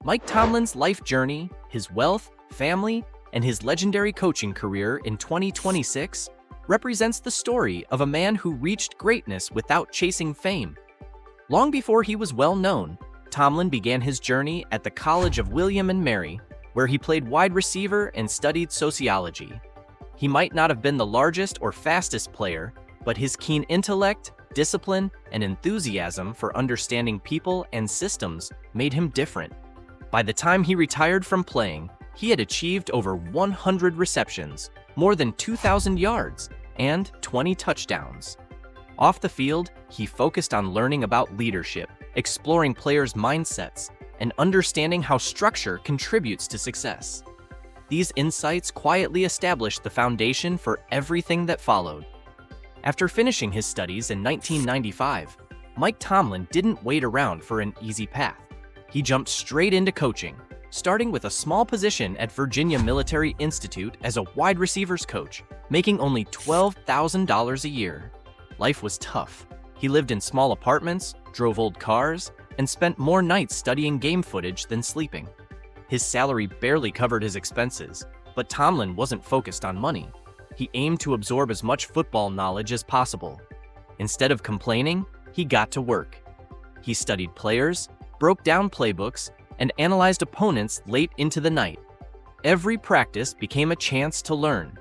Mike Tomlin's life journey, his wealth, family, and his legendary coaching career in 2026 represents the story of a man who reached greatness without chasing fame. Long before he was well known, Tomlin began his journey at the College of William and Mary, where he played wide receiver and studied sociology. He might not have been the largest or fastest player, but his keen intellect, discipline, and enthusiasm for understanding people and systems made him different. By the time he retired from playing, he had achieved over 100 receptions, more than 2,000 yards, and 20 touchdowns. Off the field, he focused on learning about leadership, exploring players' mindsets, and understanding how structure contributes to success. These insights quietly established the foundation for everything that followed. After finishing his studies in 1995, Mike Tomlin didn't wait around for an easy path. He jumped straight into coaching, starting with a small position at Virginia Military Institute as a wide receivers coach, making only $12,000 a year. Life was tough. He lived in small apartments, drove old cars, and spent more nights studying game footage than sleeping. His salary barely covered his expenses, but Tomlin wasn't focused on money. He aimed to absorb as much football knowledge as possible. Instead of complaining, he got to work. He studied players, broke down playbooks, and analyzed opponents late into the night. Every practice became a chance to learn.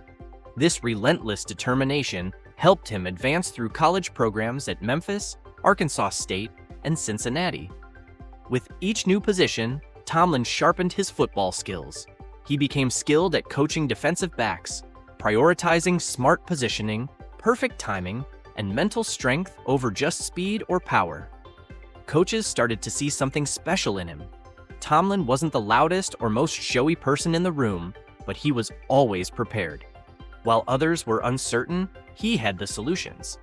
This relentless determination helped him advance through college programs at Memphis, Arkansas State, and Cincinnati. With each new position, Tomlin sharpened his football skills. He became skilled at coaching defensive backs, prioritizing smart positioning, perfect timing, and mental strength over just speed or power. Coaches started to see something special in him. Tomlin wasn't the loudest or most showy person in the room, but he was always prepared. While others were uncertain, he had the solutions.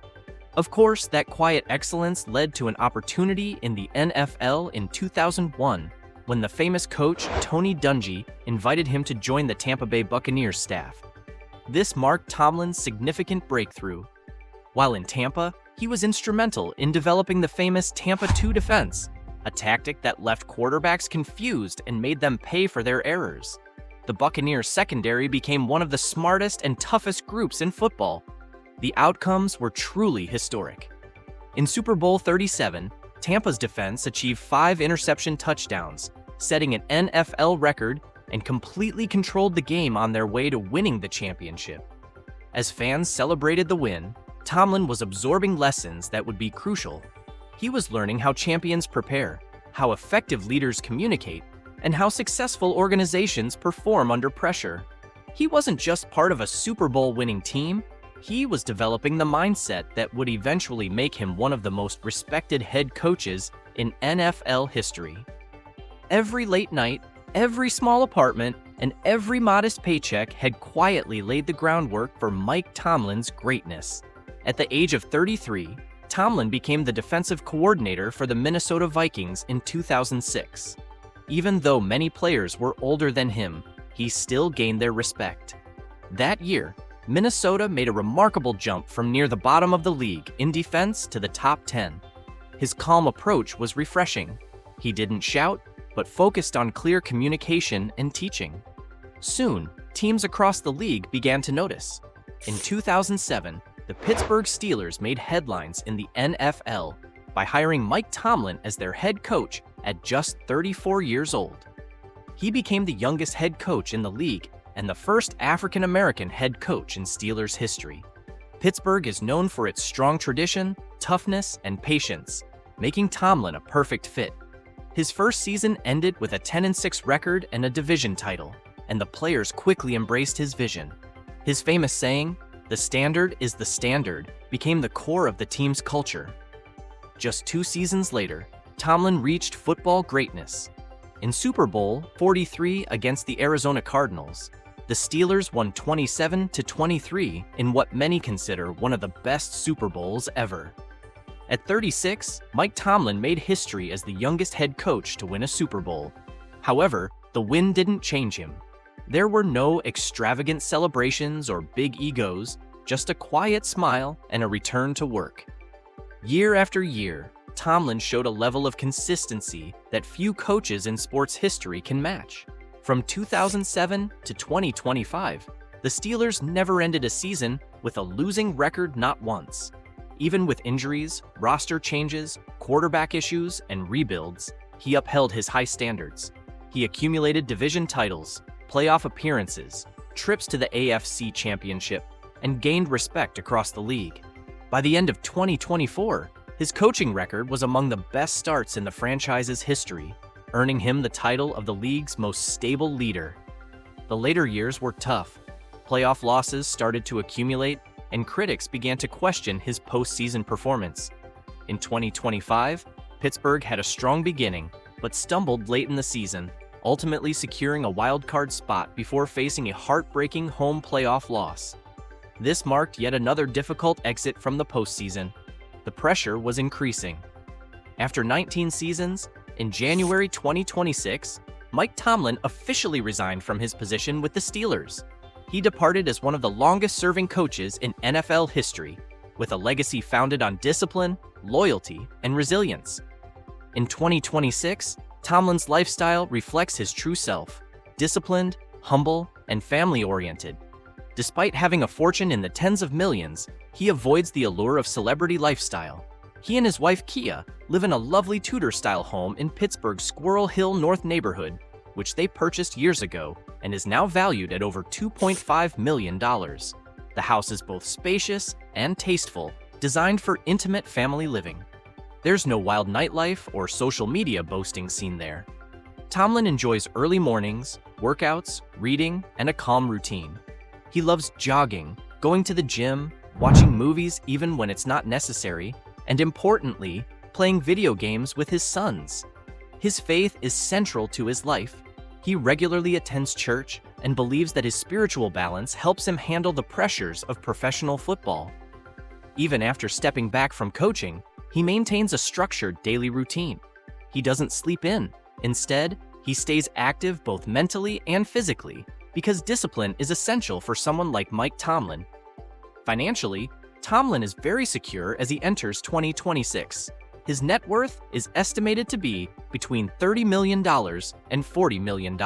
Of course, that quiet excellence led to an opportunity in the NFL in 2001, when the famous coach Tony Dungy invited him to join the Tampa Bay Buccaneers staff. This marked Tomlin's significant breakthrough. While in Tampa, he was instrumental in developing the famous Tampa 2 defense, a tactic that left quarterbacks confused and made them pay for their errors. The Buccaneers secondary became one of the smartest and toughest groups in football. The outcomes were truly historic. In Super Bowl 37, Tampa's defense achieved 5 interception touchdowns, setting an NFL record, and completely controlled the game on their way to winning the championship. As fans celebrated the win, Tomlin was absorbing lessons that would be crucial. He was learning how champions prepare, how effective leaders communicate, and how successful organizations perform under pressure. He wasn't just part of a Super Bowl winning team, he was developing the mindset that would eventually make him one of the most respected head coaches in NFL history. Every late night, every small apartment, and every modest paycheck had quietly laid the groundwork for Mike Tomlin's greatness. At the age of 33, Tomlin became the defensive coordinator for the Minnesota Vikings in 2006. Even though many players were older than him, he still gained their respect. That year, Minnesota made a remarkable jump from near the bottom of the league in defense to the top 10. His calm approach was refreshing. He didn't shout, but focused on clear communication and teaching. Soon, teams across the league began to notice. In 2007, the Pittsburgh Steelers made headlines in the NFL by hiring Mike Tomlin as their head coach at just 34 years old. He became the youngest head coach in the league and the first African-American head coach in Steelers history. Pittsburgh is known for its strong tradition, toughness, and patience, making Tomlin a perfect fit. His first season ended with a 10-6 record and a division title, and the players quickly embraced his vision. His famous saying, "The standard is the standard," became the core of the team's culture. Just 2 seasons later, Tomlin reached football greatness. In Super Bowl 43 against the Arizona Cardinals, the Steelers won 27-23 in what many consider one of the best Super Bowls ever. At 36, Mike Tomlin made history as the youngest head coach to win a Super Bowl. However, the win didn't change him. There were no extravagant celebrations or big egos, just a quiet smile and a return to work. Year after year, Tomlin showed a level of consistency that few coaches in sports history can match. From 2007 to 2025, the Steelers never ended a season with a losing record not once. Even with injuries, roster changes, quarterback issues, and rebuilds, he upheld his high standards. He accumulated division titles, playoff appearances, trips to the AFC Championship, and gained respect across the league. By the end of 2024, his coaching record was among the best starts in the franchise's history, earning him the title of the league's most stable leader. The later years were tough. Playoff losses started to accumulate, and critics began to question his postseason performance. In 2025, Pittsburgh had a strong beginning, but stumbled late in the season, ultimately securing a wild-card spot before facing a heartbreaking home playoff loss. This marked yet another difficult exit from the postseason. The pressure was increasing. After 19 seasons, in January 2026, Mike Tomlin officially resigned from his position with the Steelers. He departed as one of the longest-serving coaches in NFL history, with a legacy founded on discipline, loyalty, and resilience. In 2026, Tomlin's lifestyle reflects his true self: disciplined, humble, and family-oriented. Despite having a fortune in the tens of millions, he avoids the allure of celebrity lifestyle. He and his wife Kia live in a lovely Tudor-style home in Pittsburgh's Squirrel Hill North neighborhood, which they purchased years ago and is now valued at over $2.5 million. The house is both spacious and tasteful, designed for intimate family living. There's no wild nightlife or social media boasting seen there. Tomlin enjoys early mornings, workouts, reading, and a calm routine. He loves jogging, going to the gym, watching movies even when it's not necessary, and importantly, playing video games with his sons. His faith is central to his life. He regularly attends church and believes that his spiritual balance helps him handle the pressures of professional football. Even after stepping back from coaching, he maintains a structured daily routine. He doesn't sleep in. Instead, he stays active both mentally and physically, because discipline is essential for someone like Mike Tomlin. Financially, Tomlin is very secure as he enters 2026. His net worth is estimated to be between $30 million and $40 million.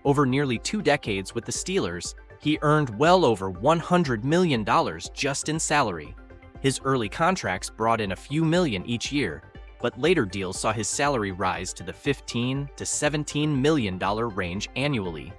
Over nearly 2 decades with the Steelers, he earned well over $100 million just in salary. His early contracts brought in a few million each year, but later deals saw his salary rise to the $15 to $17 million range annually.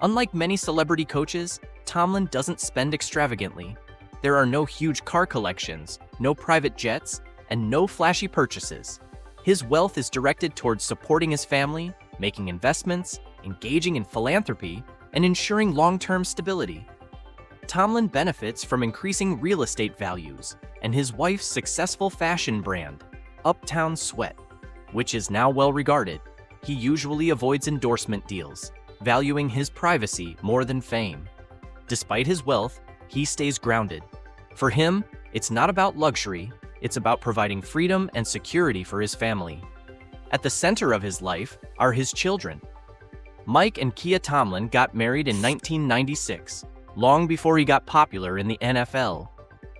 Unlike many celebrity coaches, Tomlin doesn't spend extravagantly. There are no huge car collections, no private jets, and no flashy purchases. His wealth is directed towards supporting his family, making investments, engaging in philanthropy, and ensuring long-term stability. Tomlin benefits from increasing real estate values and his wife's successful fashion brand, Uptown Sweat, which is now well regarded. He usually avoids endorsement deals, valuing his privacy more than fame. Despite his wealth, he stays grounded. For him, it's not about luxury, it's about providing freedom and security for his family. At the center of his life are his children. Mike and Kia Tomlin got married in 1996, long before he got popular in the NFL.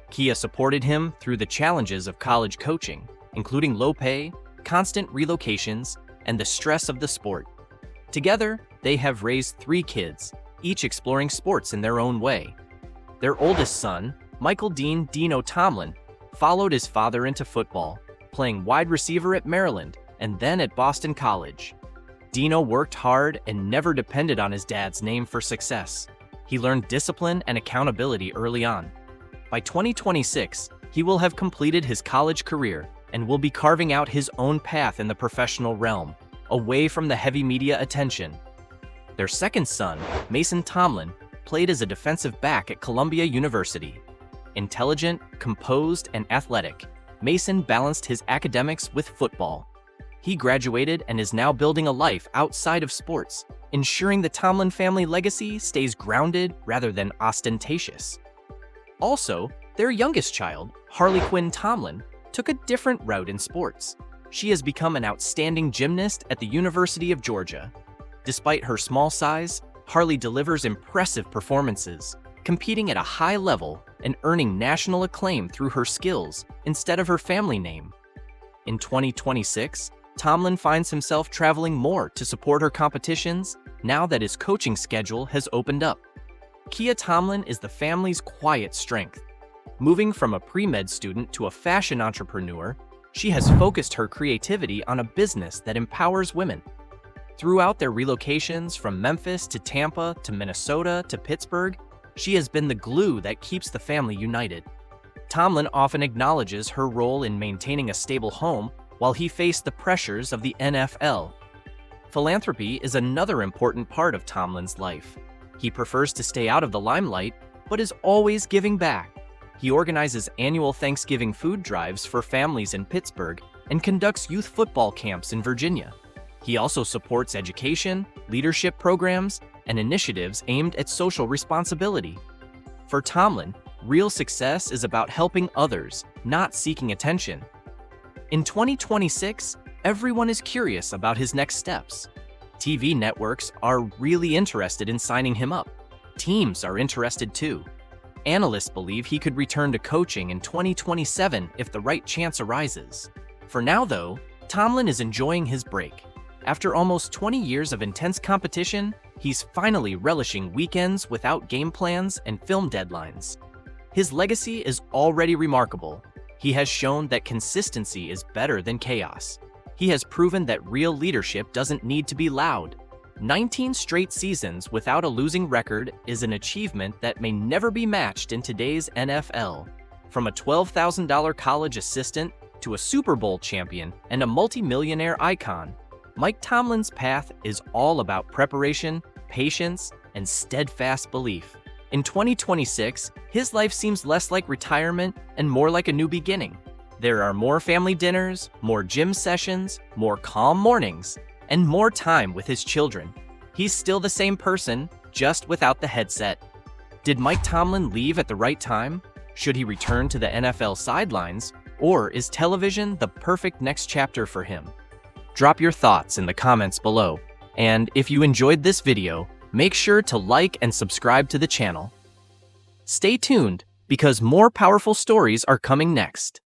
Kia supported him through the challenges of college coaching, including low pay, constant relocations, and the stress of the sport. Together, they have raised 3 kids, each exploring sports in their own way. Their oldest son, Michael Dean "Dino" Tomlin, followed his father into football, playing wide receiver at Maryland and then at Boston College. Dino worked hard and never depended on his dad's name for success. He learned discipline and accountability early on. By 2026, he will have completed his college career and will be carving out his own path in the professional realm, away from the heavy media attention. Their second son, Mason Tomlin, played as a defensive back at Columbia University. Intelligent, composed, and athletic, Mason balanced his academics with football. He graduated and is now building a life outside of sports, ensuring the Tomlin family legacy stays grounded rather than ostentatious. Also, their youngest child, Harley Quinn Tomlin, took a different route in sports. She has become an outstanding gymnast at the University of Georgia. Despite her small size, Harley delivers impressive performances, competing at a high level and earning national acclaim through her skills instead of her family name. In 2026, Tomlin finds himself traveling more to support her competitions now that his coaching schedule has opened up. Tomlin is the family's quiet strength. Moving from a pre-med student to a fashion entrepreneur, she has focused her creativity on a business that empowers women. Throughout their relocations from Memphis to Tampa to Minnesota to Pittsburgh, she has been the glue that keeps the family united. Tomlin often acknowledges her role in maintaining a stable home while he faced the pressures of the NFL. Philanthropy is another important part of Tomlin's life. He prefers to stay out of the limelight, but is always giving back. He organizes annual Thanksgiving food drives for families in Pittsburgh and conducts youth football camps in Virginia. He also supports education, leadership programs, and initiatives aimed at social responsibility. For Tomlin, real success is about helping others, not seeking attention. In 2026, everyone is curious about his next steps. TV networks are really interested in signing him up. Teams are interested too. Analysts believe he could return to coaching in 2027 if the right chance arises. For now, though, Tomlin is enjoying his break. After almost 20 years of intense competition, he's finally relishing weekends without game plans and film deadlines. His legacy is already remarkable. He has shown that consistency is better than chaos. He has proven that real leadership doesn't need to be loud. 19 straight seasons without a losing record is an achievement that may never be matched in today's NFL. From a $12,000 college assistant to a Super Bowl champion and a multi-millionaire icon, Mike Tomlin's path is all about preparation, patience, and steadfast belief. In 2026, his life seems less like retirement and more like a new beginning. There are more family dinners, more gym sessions, more calm mornings, and more time with his children. He's still the same person, just without the headset. Did Mike Tomlin leave at the right time? Should he return to the NFL sidelines? Or is television the perfect next chapter for him? Drop your thoughts in the comments below. And if you enjoyed this video, make sure to like and subscribe to the channel. Stay tuned, because more powerful stories are coming next.